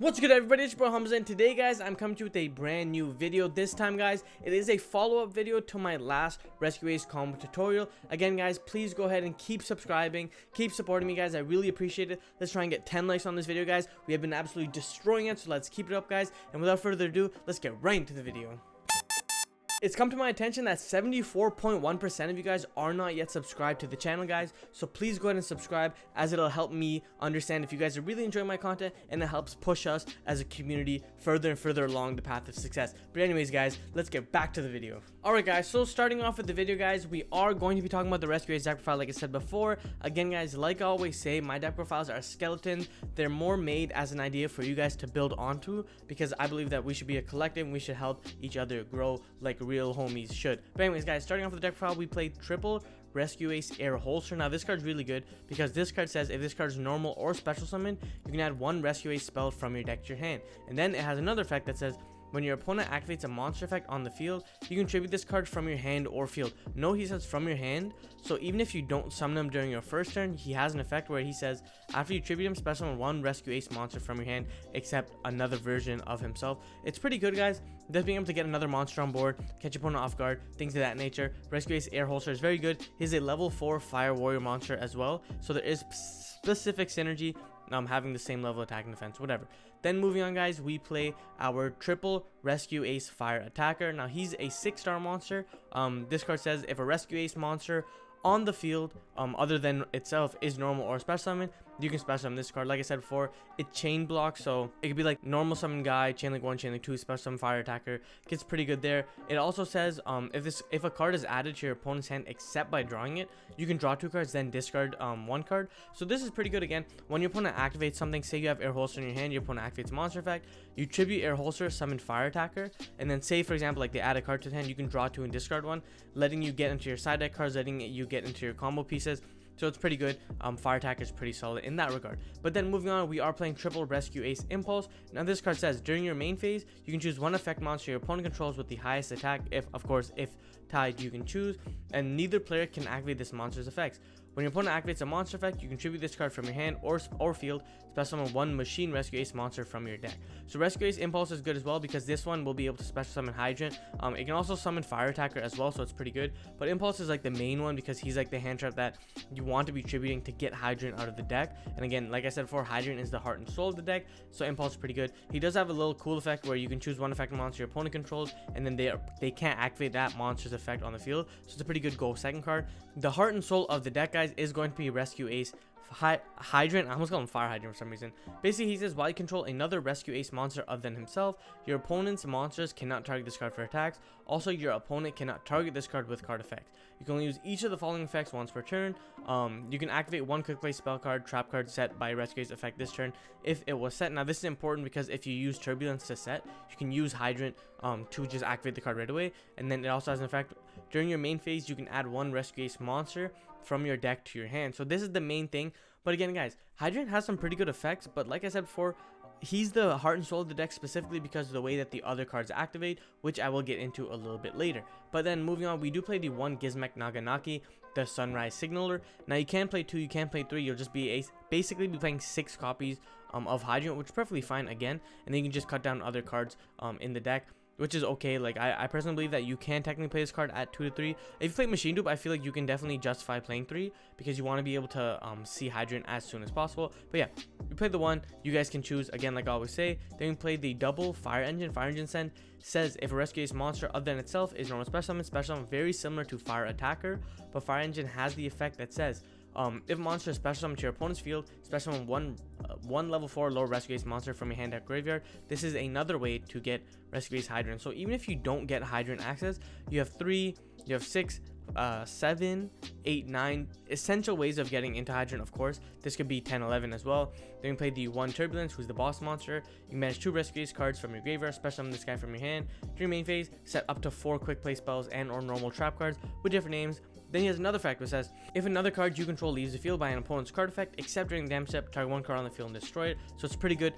What's good, everybody? It's your boy Hamza, and today guys I'm coming to you with a brand new video. This time guys it is a follow-up video to my last Rescue Ace combo tutorial. Again guys, please go ahead and keep subscribing, keep supporting me guys. I really appreciate it. Let's try and get 10 likes on this video guys. We have been absolutely destroying it, so let's keep it up guys, and without further ado, let's get right into the video. It's come to my attention that 74.1% of you guys are not yet subscribed to the channel guys, so please go ahead and subscribe, as it'll help me understand if you guys are really enjoying my content, and it helps push us as a community further and further along the path of success. But anyways guys, let's get back to the video. Alright guys, so starting off with the video guys, we are going to be talking about the Rescue Ace deck profile like I said before. Again guys, like I always say, my deck profiles are skeletons. They're more made as an idea for you guys to build onto, because I believe that we should be a collective and we should help each other grow like real homies should. But anyways guys, starting off with the deck profile, we played triple Rescue Ace Air Holster. Now this card's really good because this card says if this card is normal or special summon, you can add one Rescue Ace spell from your deck to your hand. And then it has another effect that says when your opponent activates a monster effect on the field, you can tribute this card from your hand or field. No, he says from your hand, so even if you don't summon him during your first turn, he has an effect where he says after you tribute him, special summon one Rescue Ace monster from your hand, except another version of himself. It's pretty good guys. Just being able to get another monster on board, catch your opponent off guard, things of that nature. Rescue Ace Air Holster is very good. He's a level 4 Fire Warrior monster as well, so there is specific synergy having the same level attack and defense, whatever. Then moving on guys, we play our triple Rescue Ace Fire Attacker. Now he's a 6-star monster. This card says if a Rescue Ace monster on the field other than itself is normal or special summon, you can special summon this card. Like I said before, it chain blocks, so it could be like normal summon guy, chain link 1, chain link 2, special summon fire attacker. Gets pretty good there. It also says if a card is added to your opponent's hand except by drawing it, you can draw 2 cards, then discard 1 card. So this is pretty good. Again, when your opponent activates something, say you have Air Holster in your hand, your opponent activates a monster effect, you tribute Air Holster, summon fire attacker, and then say for example like they add a card to the hand, you can draw 2 and discard 1, letting you get into your side deck cards, letting you get into your combo pieces. So it's pretty good. Fire attack is pretty solid in that regard. But then moving on, we are playing triple Rescue Ace Impulse. Now this card says during your main phase, you can choose one effect monster your opponent controls with the highest attack. If tied, you can choose, and neither player can activate this monster's effects. When your opponent activates a monster effect, you contribute this card from your hand or field, special summon one Machine Rescue Ace monster from your deck. So Rescue Ace Impulse is good as well because this one will be able to special summon Hydrant. It can also summon Fire Attacker as well, so it's pretty good. But Impulse is like the main one because he's like the hand trap that you want to be tributing to get Hydrant out of the deck. And again, like I said before, Hydrant is the heart and soul of the deck, so Impulse is pretty good. He does have a little cool effect where you can choose one effect monster your opponent controls, and then they can't activate that monster's effect on the field. So it's a pretty good go second card. The heart and soul of the deck guys is going to be Rescue Ace Hydrant. I almost called him Fire Hydrant for some reason. Basically he says while you control another Rescue Ace monster other than himself, your opponent's monsters cannot target this card for attacks. Also, your opponent cannot target this card with card effects. You can only use each of the following effects once per turn. You can activate one quick play spell card, trap card set by Rescue Ace effect this turn if it was set. Now this is important because if you use Turbulence to set, you can use Hydrant to just activate the card right away. And then it also has an effect during your main phase, you can add one Rescue Ace monster from your deck to your hand. So this is the main thing. But again guys, Hydrant has some pretty good effects, but like I said before, he's the heart and soul of the deck specifically because of the way that the other cards activate, which I will get into a little bit later. But then moving on, we do play the one Gizmek Naganaki, the Sunrise Signaler. Now you can play 2, you can play 3, you'll just be basically be playing 6 copies of Hydrant, which is perfectly fine again, and then you can just cut down other cards in the deck, which is okay. Like I personally believe that you can technically play this card at 2 to 3. If you play Machine Dupe, I feel like you can definitely justify playing 3 because you want to be able to see Hydrant as soon as possible. But yeah, we play the one, you guys can choose again like I always say. Then we play the double Fire Engine. Fire Engine says if a Rescue Ace monster other than itself is normal special summon, very similar to Fire Attacker, but Fire Engine has the effect that says if a monster is special summoned to your opponent's field, special summon one level 4 low Rescue Ace monster from your hand at graveyard. This is another way to get Rescue Ace Hydrant. So even if you don't get Hydrant access, you have 3, you have 6, 7, 8, 9 essential ways of getting into Hydrant. Of course, this could be 10, 11 as well. Then you play the one Turbulence, who's the boss monster. You manage 2 Rescue Ace cards from your graveyard, special summon this guy from your hand. During main phase, set up to 4 quick play spells and or normal trap cards with different names. Then he has another effect which says, if another card you control leaves the field by an opponent's card effect, except during the damage step, target one card on the field and destroy it. So it's pretty good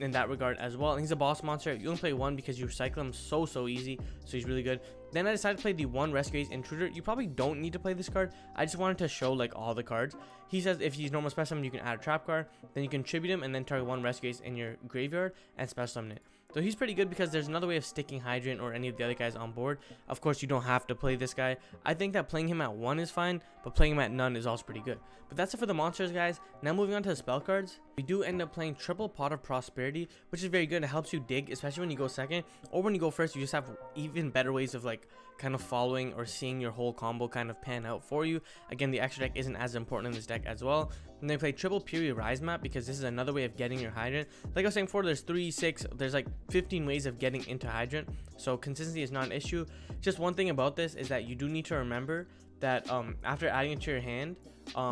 in that regard as well. And he's a boss monster. You only play one because you recycle him so easy, so he's really good. Then I decided to play the one Rescue Ace Intruder. You probably don't need to play this card. I just wanted to show like all the cards. He says if he's normal special summon, you can add a trap card, then you can tribute him and then target one Rescue Ace in your graveyard and special summon it. So he's pretty good because there's another way of sticking Hydrant or any of the other guys on board. Of course, you don't have to play this guy. I think that playing him at 1 is fine, but playing him at none is also pretty good. But that's it for the monsters, guys. Now moving on to the spell cards. We do end up playing triple Pot of Prosperity, which is very good. It helps you dig, especially when you go second, or when you go first. You just have even better ways of like kind of following or seeing your whole combo kind of pan out for you. Again, the extra deck isn't as important in this deck as well. And then we play triple Fury Rise Map because this is another way of getting your Hydrant. Like I was saying before, there's 3, 6, there's like 15 ways of getting into Hydrant, so consistency is not an issue. Just one thing about this is that you do need to remember that after adding it to your hand,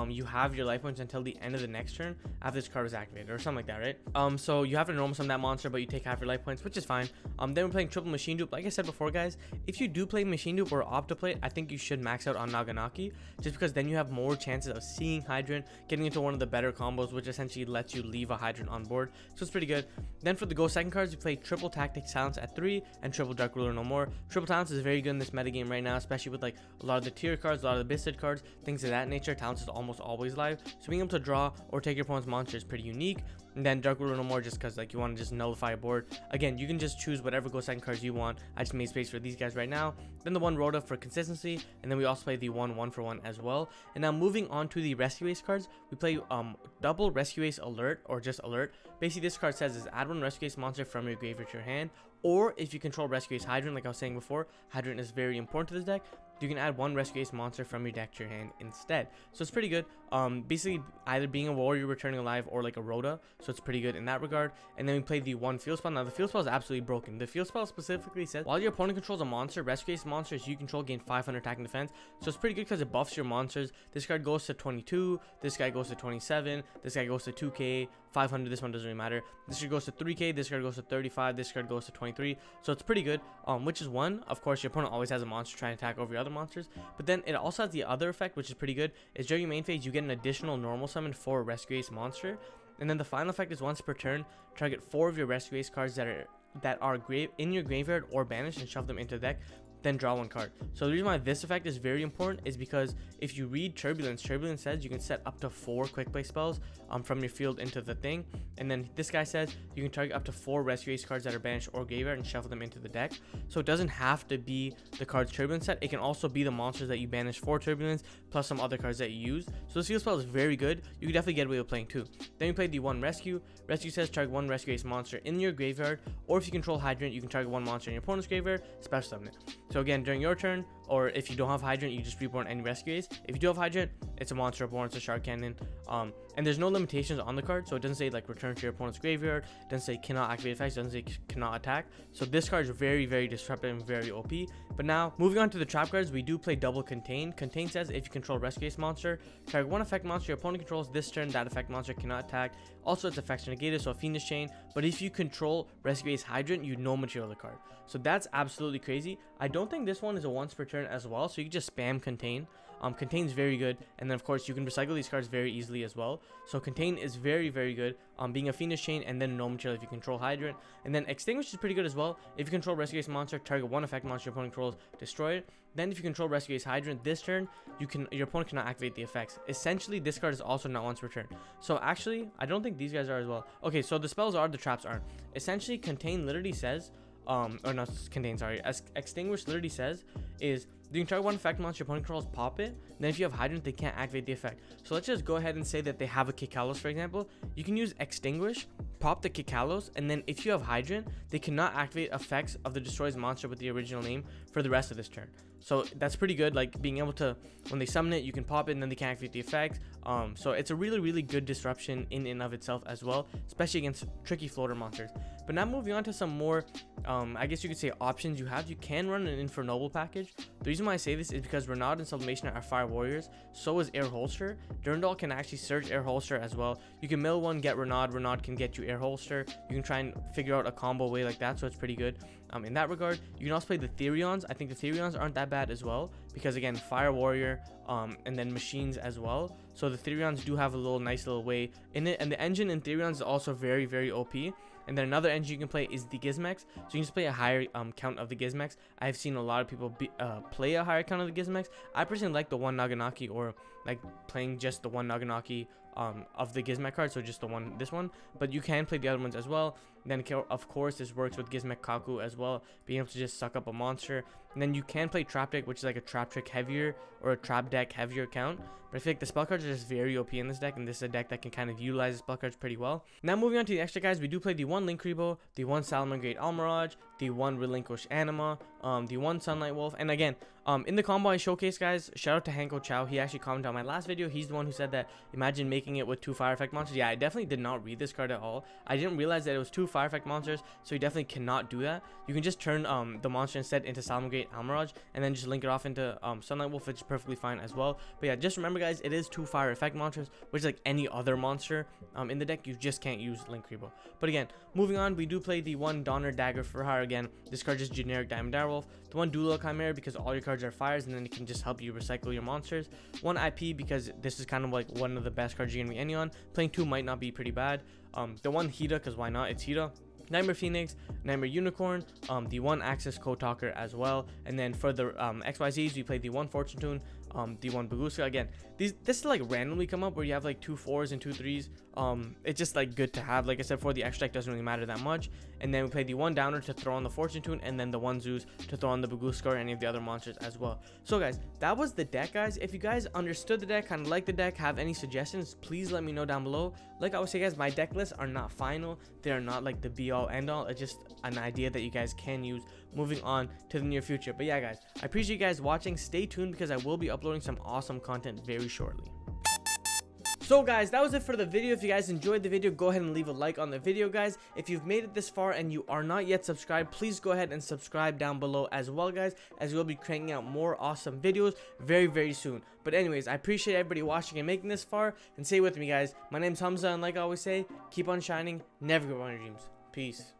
you have your life points until the end of the next turn after this card is activated or something like that, right? So you have to normal summon that monster, but you take half your life points, which is fine. Then we're playing triple Machine Dupe. Like I said before, guys, if you do play Machine Dupe or opt to play it, I think you should max out on Naganaki, just because then you have more chances of seeing Hydrant, getting into one of the better combos, which essentially lets you leave a Hydrant on board, so it's pretty good. Then for the go second cards, you play triple Tactic Silence at 3 and triple Dark Ruler No More. Triple Talents is very good in this metagame right now, especially with like a lot of the tier cards, a lot of the Bisted cards, things of that nature. Talents is almost always live, so being able to draw or take your opponent's monster is pretty unique. And then Dark Ruler No More, just because like you want to just nullify a board. Again, you can just choose whatever go second cards you want. I just made space for these guys right now. Then the one Rhoda for consistency, and then we also play the one for one as well. And now moving on to the Rescue Ace cards, we play double Rescue Ace Alert, or just Alert. Basically, this card says is add one Rescue Ace monster from your graveyard to your hand, or if you control Rescue Ace Hydrant, like I was saying before, Hydrant is very important to this deck, you can add one Rescue Ace monster from your deck to your hand instead. So it's pretty good. Basically either being a warrior returning alive or like a Rhoda, so it's pretty good in that regard. And then we play the one field spell. Now the field spell is absolutely broken. The field spell specifically says while your opponent controls a monster, Rescue Ace monsters you control gain 500 attack and defense. So it's pretty good because it buffs your monsters. This card goes to 22, this guy goes to 27, this guy goes to 2k, 500, this one doesn't really matter. This card goes to 3k, this card goes to 35, this card goes to 23. So it's pretty good, which is one. Of course, your opponent always has a monster trying to attack over your other monsters, but then it also has the other effect, which is pretty good, is during your main phase you get an additional normal summon for a Rescue Ace monster. And then the final effect is once per turn, target 4 of your Rescue Ace cards that are in your graveyard or banished and shove them into the deck, then draw one card. So the reason why this effect is very important is because if you read Turbulence says you can set up to 4 quick play spells from your field into the thing. And then this guy says you can target up to 4 Rescue Ace cards that are banished or graveyard and shuffle them into the deck. So it doesn't have to be the cards Turbulence set. It can also be the monsters that you banish for Turbulence plus some other cards that you use. So this field spell is very good. You can definitely get away with playing 2. Then we played the one Rescue. Rescue says target 1 Rescue Ace monster in your graveyard, or if you control Hydrant, you can target 1 monster in your opponent's graveyard, special summon it. So again, during your turn, or if you don't have Hydrant, you just reborn any Rescue Ace. If you do have Hydrant, it's a monster reborn, it's a Shark Cannon. And there's no limitations on the card, so it doesn't say like return to your opponent's graveyard, it doesn't say cannot activate effects, it doesn't say cannot attack. So this card is very disruptive and very OP. But now moving on to the trap cards, we do play double Contain. Contain says if you control Rescue Ace monster, target 1 effect monster your opponent controls this turn, that effect monster cannot attack. Also its effects are negated, so a Fiendish Chain. But if you control Rescue Ace Hydrant, you no material the card. So that's absolutely crazy. I don't think this one is a once per turn as well, so you can just spam Contain. Contain's very good, and then of course you can recycle these cards very easily as well. So Contain is very good, being a Fiendish Chain and then no material if you control Hydrant. And then Extinguish is pretty good as well. If you control Rescue Ace monster, target 1 effect monster your opponent controls, destroy it. Then if you control Rescue Ace Hydrant this turn, your opponent cannot activate the effects. Essentially this card is also not once per turn. So actually I don't think these guys are as well. Okay, so the spells are, the traps aren't. Essentially Contain literally says or not Contain, sorry, as Extinguish literally says is you can target 1 effect monster your opponent controls, pop it. Then if you have Hydrant, they can't activate the effect. So let's just go ahead and say that they have a Kikalos, for example. You can use Extinguish, pop the Kikalos, and then if you have Hydrant, they cannot activate effects of the destroys monster with the original name for the rest of this turn. So that's pretty good, like being able to, when they summon it, you can pop it and then they can activate the effect. So it's a really good disruption in and of itself as well, especially against tricky floater monsters. But now moving on to some more, I guess you could say options you have. You can run an Infernoble package. The The reason why I say this is because Renaud and Sublimation are fire warriors, so is Air Holster. Durandal can actually search Air Holster as well. You can mill one, get Renaud can get you Air Holster. You can try and figure out a combo way like that, so it's pretty good in that regard. You can also play the Therions. I think the Therions aren't that bad as well, because again, fire warrior and then machines as well. So the Therions do have a nice little way in it, and the engine in Therions is also very, very OP. And then another engine you can play is the Gizmex. So you can just play a higher count of the Gizmex. I've seen a lot of people play a higher count of the Gizmex. I personally like the one Naganaki, or like playing just the one Naganaki of the Gizmek card, so just this one. But you can play the other ones as well. And then of course this works with Gizmek Kaku as well, being able to just suck up a monster. And then you can play Trap Deck, which is like a Trap Trick heavier or a Trap Deck heavier count. But I feel like the spell cards are just very OP in this deck, and this is a deck that can kind of utilize the spell cards pretty well. Now moving on to the extra guys, we do play the one Linkuriboh, the one Salamangreat Almirage, the one Relinquish Anima, the one Sunlight Wolf. And again, in the combo I showcased, guys, shout out to Hanko Chow. He actually commented on my last video. He's the one who said that imagine making it with 2 fire effect monsters. Yeah, I definitely did not read this card at all. I didn't realize that it was 2 fire effect monsters, so you definitely cannot do that. You can just turn the monster instead into Salamangreat Almirage, and then just link it off into Sunlight Wolf, which is perfectly fine as well. But yeah, just remember, guys, it is 2 fire effect monsters, which is like any other monster in the deck. You just can't use Linkuriboh. But again, moving on, we do play the one Donner Dagger for hire. Again, this card is generic Diamond Direwolf. The one Duelo Chimera, because all your cards are fires, and then it can just help you recycle your monsters. One IP, because this is kind of like one of the best cards you're gonna be any on. Playing 2 might not be pretty bad. The one Hida, because why not? It's Hida. Nightmare Phoenix, Nightmare Unicorn, the one Axis Code Talker as well. And then for the XYZs, we play the one Fortune Tune, the one Baguska. Again, this like randomly come up where you have like 2 4s and 2 3s. It's just like good to have. Like I said, for the extra deck doesn't really matter that much. And then we play the one Downer to throw on the Fortune Tune, and then the one Zeus to throw on the Baguska or any of the other monsters as well. So guys, that was the deck, guys. If you guys understood the deck, kind of like the deck, have any suggestions, please let me know down below. Like I always say, guys, my deck lists are not final. They are not like the be all end all. It's just an idea that you guys can use moving on to the near future. But yeah, guys, I appreciate you guys watching. Stay tuned, because I will be uploading some awesome content very shortly. So guys, that was it for the video. If you guys enjoyed the video, go ahead and leave a like on the video, guys. If you've made it this far and you are not yet subscribed, please go ahead and subscribe down below as well, guys, as we'll be cranking out more awesome videos very, very soon. But anyways, I appreciate everybody watching and making this far, and stay with me, guys. My name's Hamza, and like I always say, keep on shining, never give up on your dreams. Peace.